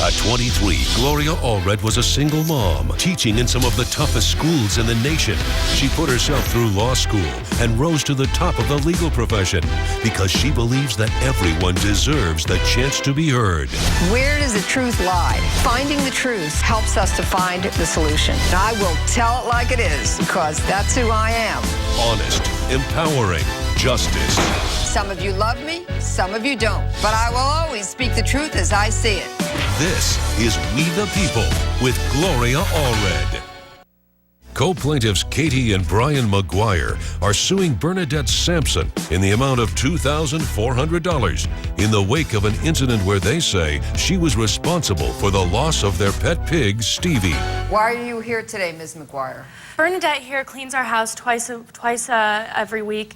At 23, Gloria Allred was a single mom, teaching in some of the toughest schools in the nation. She put herself through law school and rose to the top of the legal profession because she believes that everyone deserves the chance to be heard. Where does the truth lie? Finding the truth helps us to find the solution. And I will tell it like it is because that's who I am. Honest, empowering, justice. Some of you love me, some of you don't. But I will always speak the truth as I see it. This is We the People with Gloria Allred. Co-plaintiffs Katie and Brian McGuire are suing Bernadette Sampson in the amount of $2,400 in the wake of an incident where they say she was responsible for the loss of their pet pig, Stevie. Why are you here today, Ms. McGuire? Bernadette here cleans our house twice every week.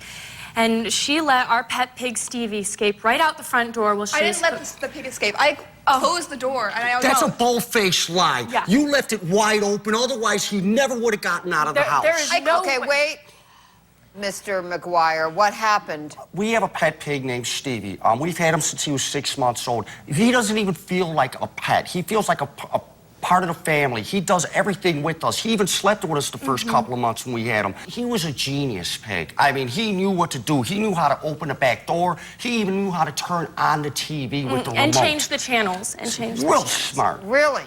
And she let our pet pig, Stevie, escape right out the front door while she I didn't let the pig escape. I closed the door and I was That's out. a bold-faced lie. Yeah. You left it wide open, otherwise he never would have gotten out of the house. There is no Okay, way. wait. Mr. McGuire, what happened? We have a pet pig named Stevie. We've had him since he was 6 months old. He doesn't even feel like a pet. He feels like a part of the family. He does everything with us. He even slept with us the first couple of months when we had him. He was a genius pig. I mean, he knew what to do. He knew how to open the back door. He even knew how to turn on the TV with the remote. And change the channels. Real smart. Really?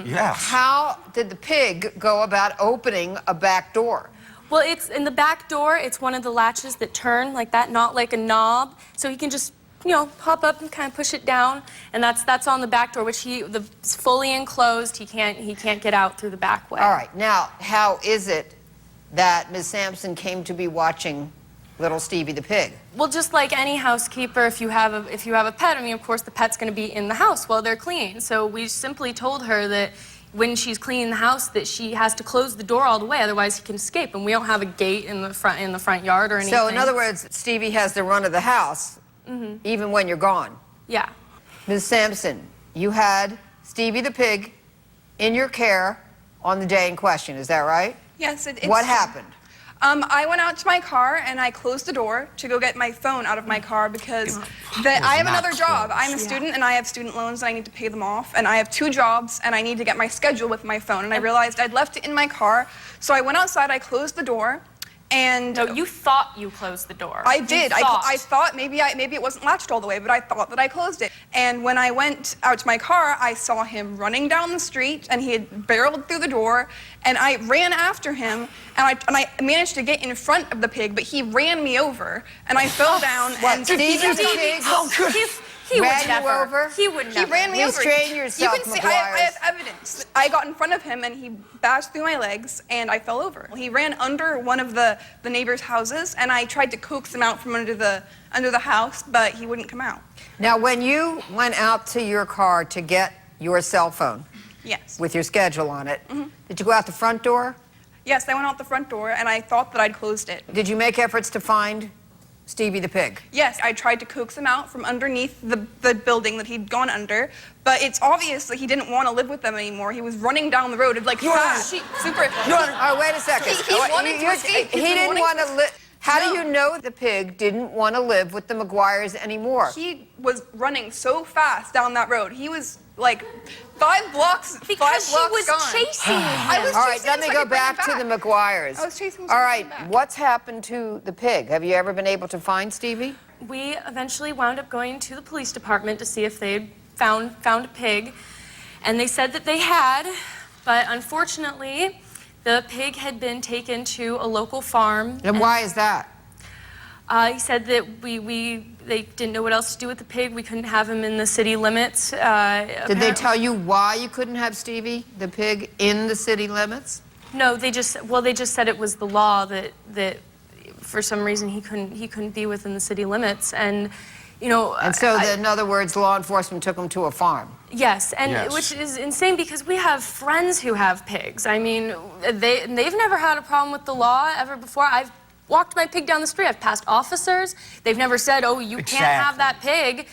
Yes. How did the pig go about opening a back door? Well, it's in the back door. It's one of the latches that turn like that, not like a knob. So he can just, you know, pop up and kind of push it down, and that's on the back door, which it's fully enclosed. He can't get out through the back way. All right. Now, how is it that Ms. Sampson came to be watching little Stevie the pig? Well, just like any housekeeper, if you have a pet, I mean, of course, the pet's going to be in the house while they're cleaning. So we simply told her that when she's cleaning the house, that she has to close the door all the way, otherwise he can escape. And we don't have a gate in the front yard or anything. So, in other words, Stevie has the run of the house, even when you're gone. Yeah. Ms. Sampson, you had Stevie the pig in your care on the day in question. Is that right? Yes, it's What happened? I went out to my car and I closed the door to go get my phone out of my car because I have another job. I'm a student and I have student loans and I need to pay them off. And I have 2 jobs and I need to get my schedule with my phone. And I realized I'd left it in my car. So I went outside, I closed the door. And No, you thought you closed the door. I did. You thought. I thought maybe it wasn't latched all the way, but I thought that I closed it. And when I went out to my car, I saw him running down the street, and he had barreled through the door. And I ran after him, and I managed to get in front of the pig, but he ran me over, and I fell down. What, And Stevie the pig? He would Ran you never. over? He would never. He ran me over. Restrain yourself, You can see, I have evidence. I got in front of him and he bashed through my legs and I fell over. He ran under one of the neighbors' houses and I tried to coax him out from under the house, but he wouldn't come out. Now, when you went out to your car to get your cell phone Yes. with your schedule on it, did you go out the front door? Yes, I went out the front door and I thought that I'd closed it. Did you make efforts to find Stevie the pig? Yes, I tried to coax him out from underneath the building that he'd gone under, but it's obvious that he didn't want to live with them anymore. He was running down the road, like fast, super. Oh, wait a second. He wanted to escape. He didn't want to live. How do you know the pig didn't want to live with the McGuires anymore? He was running so fast down that road. He was like 5 blocks. Because 5 blocks she was gone. chasing him. I was All right, chasing let him me so I go could bring him back to the back. McGuires. I was chasing him so All I right, could bring him back. what's happened to the pig? Have you ever been able to find Stevie? We eventually wound up going to the police department to see if they had found a pig, and they said that they had, but unfortunately, the pig had been taken to a local farm. And why is that? He said that they didn't know what else to do with the pig. We couldn't have him in the city limits. Did they tell you why you couldn't have Stevie, the pig, in the city limits? No, they just said it was the law that for some reason he couldn't be within the city limits, and you know. And so, in other words, law enforcement took him to a farm. Yes, and Yes. which is insane because we have friends who have pigs. I mean, they've never had a problem with the law ever before. I've walked my pig down the street. I've passed officers. They've never said, "Oh, you can't have that pig."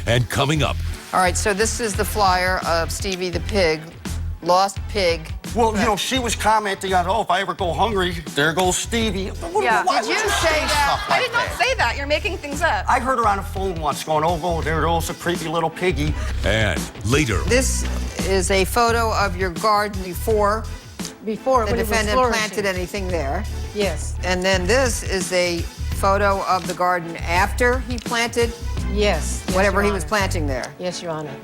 And coming up, All right, so this is the flyer of Stevie the pig, lost pig Well, you know, she was commenting on, oh, if I ever go hungry, there goes Stevie. Yeah. Why Did would you say that? stuff like I did not that? say that. You're making things up. I heard her on the phone once going, oh, there goes a creepy little piggy. And later, This is a photo of your garden before Before, the when it was defendant flourishing. planted anything there. Yes, And then this is a photo of the garden after he planted yes. Yes, whatever Your he was Honor. planting there. Yes, Your Honor.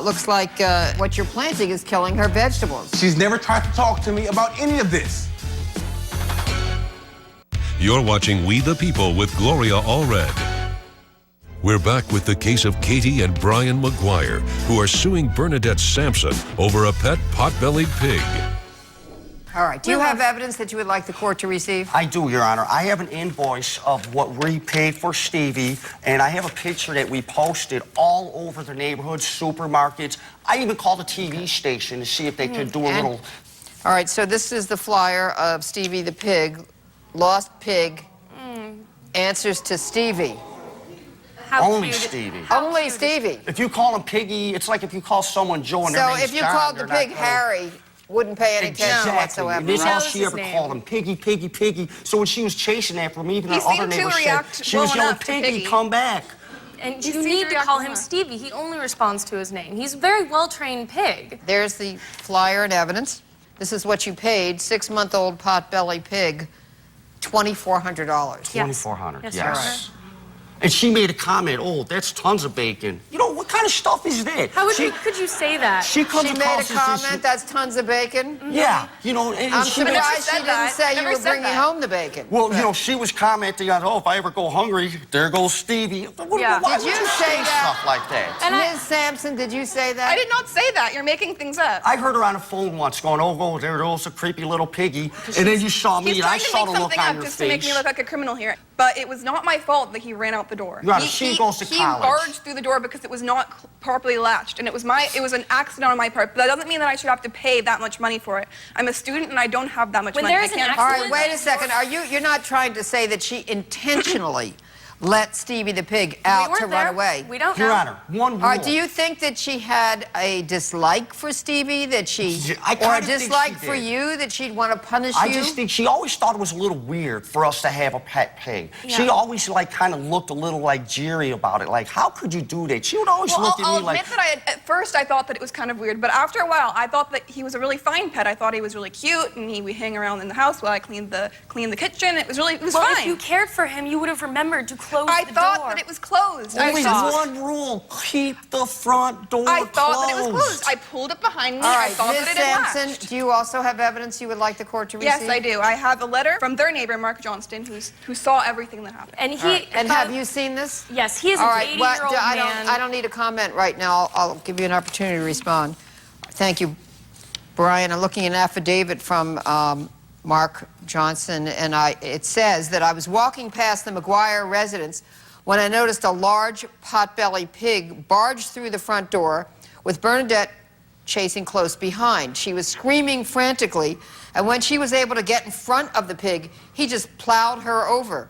Looks like what you're planting is killing her vegetables. She's never tried to talk to me about any of this. you're watching We the People with Gloria Allred. We're back with the case of Katie and Brian McGuire, who are suing Bernadette Sampson over a pet pot-bellied pig. All right. Do you have evidence that you would like the court to receive? I do, Your Honor. I have an invoice of what we paid for Stevie, and I have a picture that we posted all over the neighborhood, supermarkets. I even called a TV station to see if they could do a And- little... All right. So this is the flyer of Stevie the pig, lost pig, answers to Stevie. How Only cute. Stevie. How Only cute. Stevie. If you call him Piggy, it's like if you call someone Joe and their So name's if you John, called the they're not pig gonna- Harry, wouldn't pay any attention Exactly. whatsoever. And that's He all knows she his ever name. called him, Piggy, Piggy, Piggy. So when she was chasing after me, even He our other seemed to neighbors said, react she was well yelling, enough to Piggy, Piggy. come back. And He you seems need to to react call well him enough. Stevie. He only responds to his name. He's a very well-trained pig. There's the flyer and evidence. This is what you paid, 6-month-old pot-belly pig, $2,400. Yes. $2,400, Yes, yes. And she made a comment, oh, that's tons of bacon. You know, what kind of stuff is that? How would she, could you say that? She comes She made across a as this- comment, that's tons of bacon. Yeah, you know, and I'm she makes... surprised she said didn't that. say you Never were said bringing that. home the bacon. Well, you know, she was commenting on, oh, if I ever go hungry, there goes Stevie. Yeah. Why Did would you say that? stuff like that? And Ms. Sampson, did you say that? I did not say that. You're making things up. I heard her on the phone once going, oh, there goes a creepy little piggy. And then you saw me, He's and I trying to saw make the look something on up your just to make face. me look like a criminal here. But it was not my fault that he ran out the door. Your Honor, she goes to he college. barged through the door because it was not properly latched, and it was an accident on my part. But that doesn't mean that I should have to pay that much money for it. I'm a student and I don't have that much When money. there I is an can't All accident- right, wait a second. You're not trying to say that she intentionally let Stevie the pig we out weren't to there. run away? We don't Your know. Honor, one rule. All right, do you think that she had a dislike for Stevie, that Yeah, I or a kinda think she dislike for did. you, that she'd want to punish I you? just think she always thought it was a little weird for us to have a pet pig. She Yeah. always, like, kind of looked a little, like, jeery about it. Like, how could you do that? She would always Well, look at I'll me like... admit that at first I thought that it was kind of weird, but after a while I thought that he was a really fine pet. I thought he was really cute, and we hang around in the house while I cleaned the kitchen. It was Well, fine. if you cared for him, you would have remembered to close I the thought door. that it was closed. Only I thought, one rule, keep the front door I thought that it was closed. closed. I pulled it behind me. All I right, thought Ms. that it had Sampson, latched. do you also have evidence you would like the court to receive? Yes, I do. I have a letter from their neighbor, Mark Johnston, who saw everything that happened. And he. All right, and have you seen this? Yes, he is All an right, 80-year-old man. I don't need a comment right now. I'll give you an opportunity to respond. Thank you, Brian. I'm looking at an affidavit from Mark Johnson, and it says that I was walking past the McGuire residence when I noticed a large pot-bellied pig barge through the front door with Bernadette chasing close behind. She was screaming frantically, and when she was able to get in front of the pig, he just plowed her over.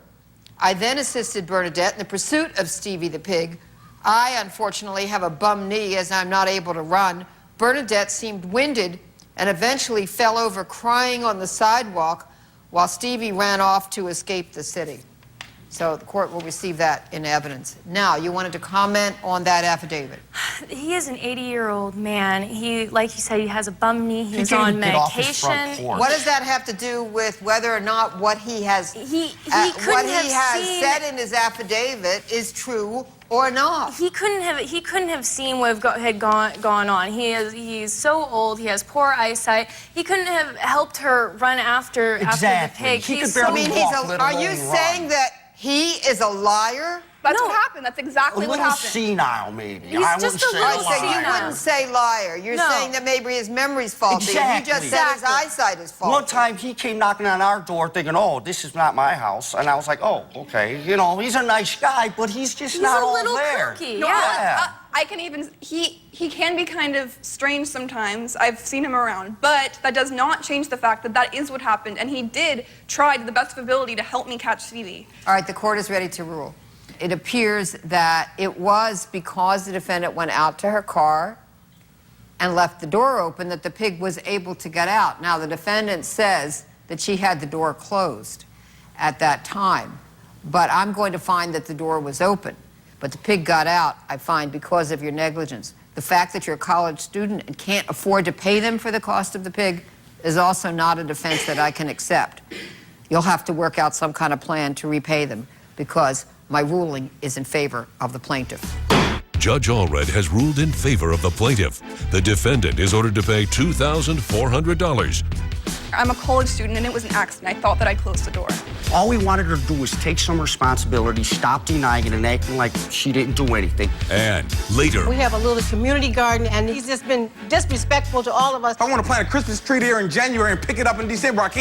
I then assisted Bernadette in the pursuit of Stevie the pig. I, unfortunately, have a bum knee as I'm not able to run. Bernadette seemed winded and eventually fell over crying on the sidewalk while Stevie ran off to escape the city. So the court will receive that in evidence. Now, you wanted to comment on that affidavit. He is an 80-year-old man. He, like you said, he has a bum knee. He He's can't on even get off his front medication. porch. What does that have to do with whether or not what he has He couldn't what have he has seen- said in his affidavit is true or not? He couldn't have seen what had gone on. He's so old. He has poor eyesight. He couldn't have helped her run after the Exactly. pig. He could He's barely I mean, walk, let are you alone saying run. that he is a liar? That's No. what happened. That's A exactly what little happened. senile, maybe. He's I just wouldn't a say All right, little so you senile. wouldn't say liar. You're No. saying that maybe his memory's faulty. And you just Exactly. said his eyesight is faulty. One time he came knocking on our door thinking, oh, this is not my house. And I was like, oh, okay. You know, he's a nice guy, but he's just He's not a all little there. kooky. No, Yeah. I can even he can be kind of strange sometimes. I've seen him around, but that does not change the fact that that is what happened, and he did try to the best of ability to help me catch Stevie. All right, the court is ready to rule. It appears that it was because the defendant went out to her car and left the door open, that the pig was able to get out. Now, the defendant says that she had the door closed at that time, but I'm going to find that the door was open. But the pig got out, I find, because of your negligence. The fact that you're a college student and can't afford to pay them for the cost of the pig is also not a defense that I can accept. You'll have to work out some kind of plan to repay them, because my ruling is in favor of the plaintiff. Judge Allred has ruled in favor of the plaintiff. The defendant is ordered to pay $2,400. I'm a college student, and it was an accident. I thought that I closed the door. All we wanted her to do was take some responsibility, stop denying it, and acting like she didn't do anything. And later, We have a little community garden, and he's just been disrespectful to all of us. If I want to plant a Christmas tree there in January and pick it up in December, I can't.